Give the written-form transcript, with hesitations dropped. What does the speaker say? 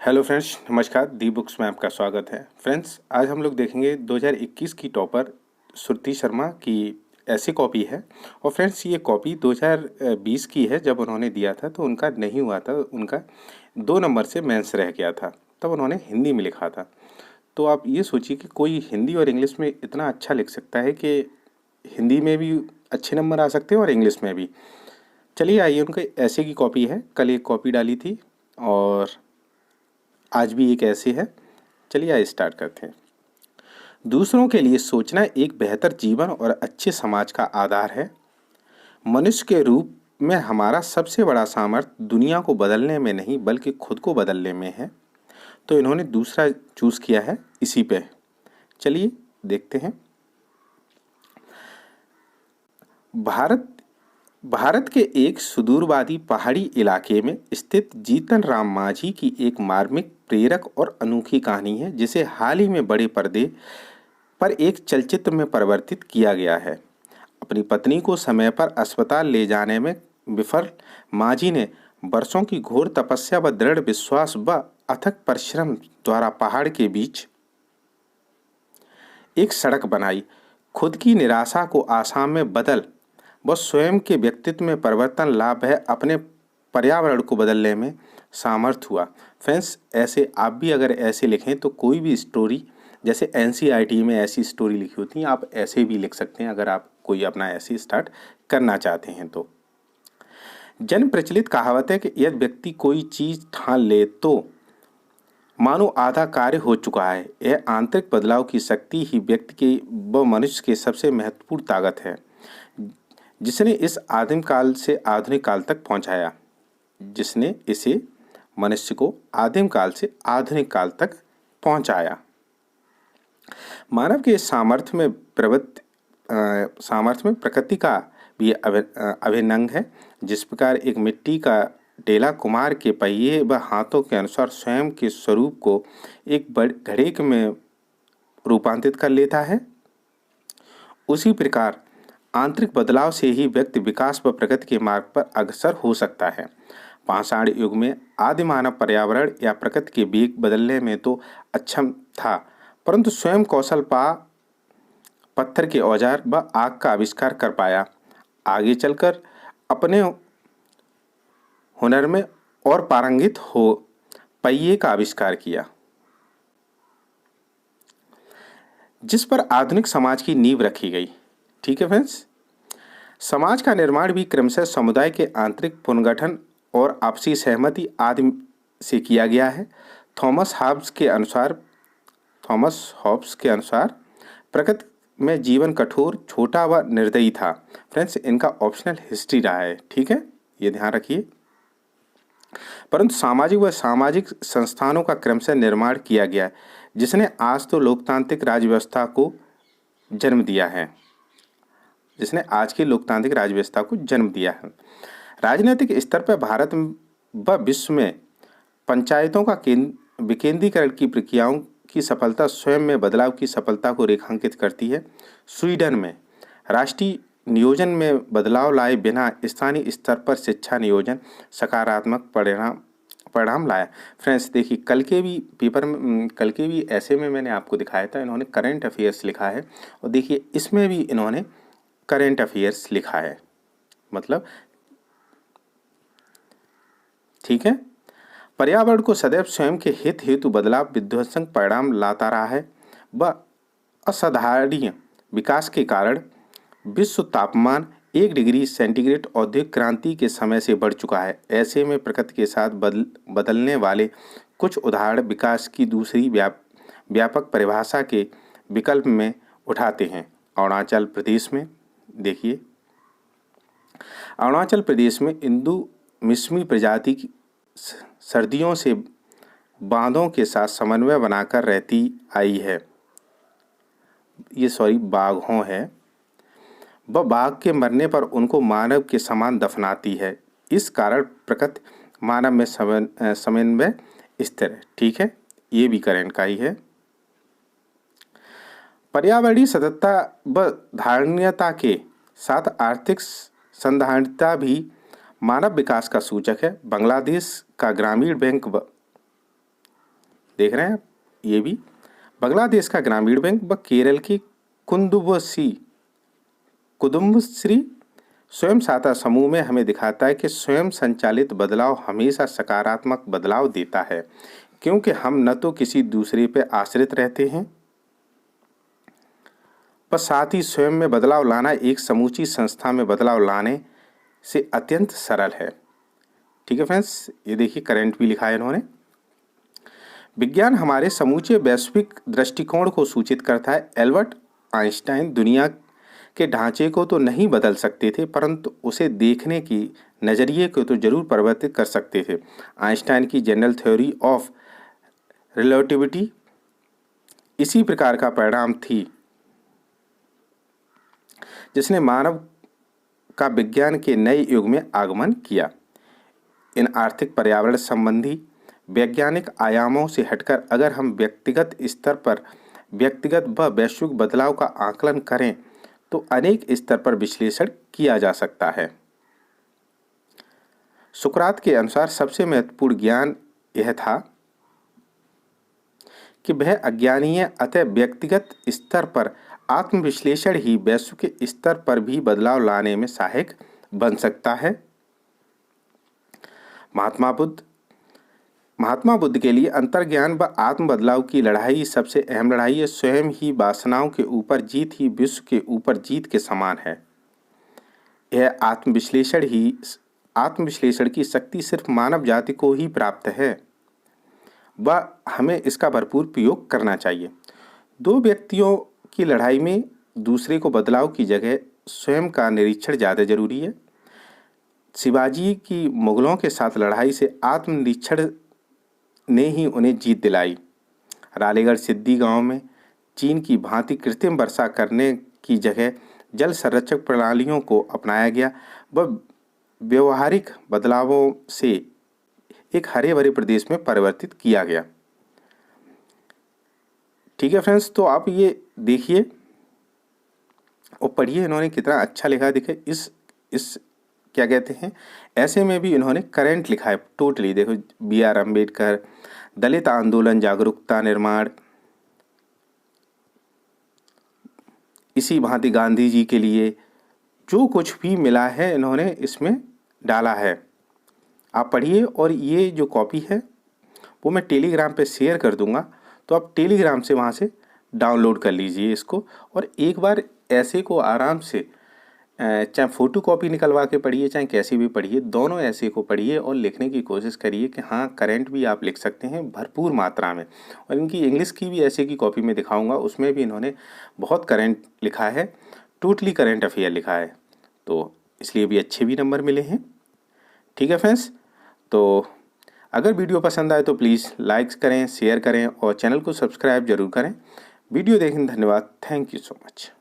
Hello friends, नमस्कार। दी books में आपका स्वागत है। फ्रेंड्स, आज हम लोग देखेंगे 2021 की टॉपर श्रुति शर्मा की ऐसी कॉपी है। और फ्रेंड्स, ये कॉपी 2020 की है। जब उन्होंने दिया था तो उनका नहीं हुआ था, उनका 2 नंबर से मेंस रह गया था, तब उन्होंने हिंदी में लिखा था। तो आप ये सोचिए कि कोई हिंदी और इंग्लिश में इतना अच्छा लिख सकता है कि हिंदी में भी अच्छे नंबर आ सकते हैं और इंग्लिश में भी। चलिए आइए, उनके ऐसे की कॉपी है। कल एक कॉपी डाली थी और आज भी एक ऐसे है। चलिए आइए स्टार्ट करते हैं। दूसरों के लिए सोचना एक बेहतर जीवन और अच्छे समाज का आधार है। मनुष्य के रूप में हमारा सबसे बड़ा सामर्थ्य दुनिया को बदलने में नहीं बल्कि खुद को बदलने में है। तो इन्होंने दूसरा चूज किया है इसी पे। चलिए देखते हैं। भारत भारत के एक सुदूरवादी पहाड़ी इलाके में स्थित जीतन राम मांझी की एक मार्मिक, प्रेरक और अनोखी कहानी है, जिसे हाल ही में बड़े पर्दे पर एक चलचित्र में परिवर्तित किया गया है। अपनी पत्नी को समय पर अस्पताल ले जाने में विफल मांझी ने वर्षों की घोर तपस्या व दृढ़ विश्वास व अथक परिश्रम द्वारा पहाड़ के बीच एक सड़क बनाई। खुद की निराशा को आशा में बदल व स्वयं के व्यक्तित्व में परिवर्तन लाभ है अपने पर्यावरण को बदलने में सामर्थ हुआ। फ्रेंड्स, ऐसे आप भी अगर ऐसे लिखें तो कोई भी स्टोरी, जैसे एनसीईआरटी में ऐसी स्टोरी लिखी होती है, आप ऐसे भी लिख सकते हैं अगर आप कोई अपना ऐसे स्टार्ट करना चाहते हैं तो। जन प्रचलित कहावत है कि यदि व्यक्ति कोई चीज ठान ले तो मानो आधा कार्य हो चुका है। यह आंतरिक बदलाव की शक्ति ही व्यक्ति के व मनुष्य के सबसे महत्वपूर्ण ताकत है, जिसने इस आदिम काल से आधुनिक काल तक पहुंचाया जिसने इसे मनुष्य को आदिम काल से आधुनिक काल तक पहुंचाया। मानव के सामर्थ्य में प्रकृति का भी अभिन्न अंग है। जिस प्रकार एक मिट्टी का डेला कुम्हार के पहिए व हाथों के अनुसार स्वयं के स्वरूप को एक घड़े में रूपांतरित कर लेता है, उसी प्रकार आंतरिक बदलाव से ही व्यक्ति विकास व प्रगति के मार्ग पर अग्रसर हो सकता है। पाषाण युग में आदि मानव पर्यावरण या प्रकृति के वेग बदलने में तो अक्षम था, परंतु स्वयं कौशल पा पत्थर के औजार व आग का आविष्कार कर पाया। आगे चलकर अपने हुनर में और पारंगित हो पहिए का आविष्कार किया, जिस पर आधुनिक समाज की नींव रखी गई। ठीक है फ्रेंड्स, समाज का निर्माण भी क्रमशः समुदाय के आंतरिक पुनर्गठन और आपसी सहमति आदि से किया गया है। थॉमस हॉब्स के अनुसार प्रकृति में जीवन कठोर, छोटा व निर्दयी था। फ्रेंड्स, इनका ऑप्शनल हिस्ट्री रहा है, ठीक है, ये ध्यान रखिए। परंतु सामाजिक संस्थानों का क्रमशः निर्माण किया गया, जिसने आज तो लोकतांत्रिक राज्य व्यवस्था को जन्म दिया है जिसने आज की लोकतांत्रिक राज्य व्यवस्था को जन्म दिया है। राजनीतिक स्तर पर भारत व विश्व में पंचायतों का विकेंद्रीकरण की प्रक्रियाओं की सफलता स्वयं में बदलाव की सफलता को रेखांकित करती है। स्वीडन में राष्ट्रीय नियोजन में बदलाव लाए बिना स्थानीय स्तर पर शिक्षा नियोजन सकारात्मक परिणाम लाया। फ्रेंड्स, देखिए, कल के भी ऐसे में मैंने आपको दिखाया था, इन्होंने करंट अफेयर्स लिखा है और देखिए इसमें भी इन्होंने करंट अफेयर्स लिखा है, मतलब ठीक है। पर्यावरण को सदैव स्वयं के हित हेतु बदलाव विध्वंसक परिणाम लाता रहा है व असाधारणीय विकास के कारण विश्व तापमान 1 डिग्री सेंटीग्रेड औद्योगिक क्रांति के समय से बढ़ चुका है। ऐसे में प्रकृति के साथ बदलने वाले कुछ उदाहरण विकास की दूसरी व्यापक परिभाषा के विकल्प में उठाते हैं। अरुणाचल प्रदेश में देखिए, अरुणाचल प्रदेश में इंदु मिश्मी प्रजाति की सर्दियों से बांधों के साथ समन्वय बनाकर रहती आई है। बाघों है। वह बाघ के मरने पर उनको मानव के समान दफनाती है। इस कारण प्रकृति मानव में समन्वय स्थिर है। ठीक है, ये भी करंट का ही है। पर्यावरणीय सततता व धारणीयता के साथ आर्थिक संधारणता भी मानव विकास का सूचक है। बांग्लादेश का ग्रामीण बैंक देख रहे हैं ये भी। बांग्लादेश का ग्रामीण बैंक व केरल की कुदुम्बश्री स्वयं सहायता समूह में हमें दिखाता है कि स्वयं संचालित बदलाव हमेशा सकारात्मक बदलाव देता है, क्योंकि हम न तो किसी दूसरे पर आश्रित रहते हैं, पर साथ ही स्वयं में बदलाव लाना एक समूची संस्था में बदलाव लाने से अत्यंत सरल है। ठीक है फ्रेंड्स, ये देखिए करंट भी लिखा है इन्होंने। विज्ञान हमारे समूचे वैश्विक दृष्टिकोण को सूचित करता है। एल्बर्ट आइंस्टाइन दुनिया के ढांचे को तो नहीं बदल सकते थे, परंतु उसे देखने की नज़रिए को तो जरूर परिवर्तित कर सकते थे। आइंस्टाइन की जनरल थ्योरी ऑफ रिलेटिविटी इसी प्रकार का परिणाम थी, जिसने मानव का विज्ञान के नए युग में आगमन किया। इन आर्थिक पर्यावरण संबंधी वैज्ञानिक आयामों से हटकर अगर हम व्यक्तिगत स्तर पर व्यक्तिगत व वैश्विक बदलाव का आकलन करें तो अनेक स्तर पर विश्लेषण किया जा सकता है। सुकरात के अनुसार सबसे महत्वपूर्ण ज्ञान यह था कि वह अज्ञानी है, अतः व्यक्तिगत स्तर पर आत्मविश्लेषण ही वैश्विक स्तर पर भी बदलाव लाने में सहायक बन सकता है। महात्मा बुद्ध के लिए अंतर्ज्ञान व आत्म बदलाव की लड़ाई सबसे अहम लड़ाई है। स्वयं ही वासनाओं के ऊपर जीत ही विश्व के ऊपर जीत के समान है। यह आत्मविश्लेषण की शक्ति सिर्फ मानव जाति को ही प्राप्त है, वह हमें इसका भरपूर प्रयोग करना चाहिए। दो व्यक्तियों की लड़ाई में दूसरे को बदलाव की जगह स्वयं का निरीक्षण ज़्यादा जरूरी है। शिवाजी की मुगलों के साथ लड़ाई से आत्मनिरीक्षण ने ही उन्हें जीत दिलाई। रालेगढ़ सिद्धि गांव में चीन की भांति कृत्रिम वर्षा करने की जगह जल संरक्षक प्रणालियों को अपनाया गया व व्यवहारिक बदलावों से एक हरे भरे प्रदेश में परिवर्तित किया गया। ठीक है फ्रेंड्स, तो आप ये देखिए और पढ़िए इन्होंने कितना अच्छा लिखा है। देखिए इस क्या कहते हैं, ऐसे में भी इन्होंने करंट लिखा है टोटली। देखो BR अम्बेडकर, दलित आंदोलन, जागरूकता निर्माण, इसी भांति गांधी जी के लिए जो कुछ भी मिला है इन्होंने इसमें डाला है। आप पढ़िए और ये जो कॉपी है वो मैं टेलीग्राम पे शेयर कर दूंगा, तो आप टेलीग्राम से वहाँ से डाउनलोड कर लीजिए इसको और एक बार ऐसे को आराम से चाहे फ़ोटो कॉपी निकलवा के पढ़िए चाहे कैसे भी पढ़िए, दोनों ऐसे को पढ़िए और लिखने की कोशिश करिए कि हाँ करंट भी आप लिख सकते हैं भरपूर मात्रा में। और इनकी इंग्लिश की भी ऐसे की कॉपी में दिखाऊंगा, उसमें भी इन्होंने बहुत करंट लिखा है, टोटली करंट अफेयर लिखा है, तो इसलिए भी अच्छे भी नंबर मिले हैं। ठीक है फ्रेंड्स, तो अगर वीडियो पसंद आए तो प्लीज़ लाइक करें, शेयर करें और चैनल को सब्सक्राइब जरूर करें। वीडियो देखने धन्यवाद। Thank you so much.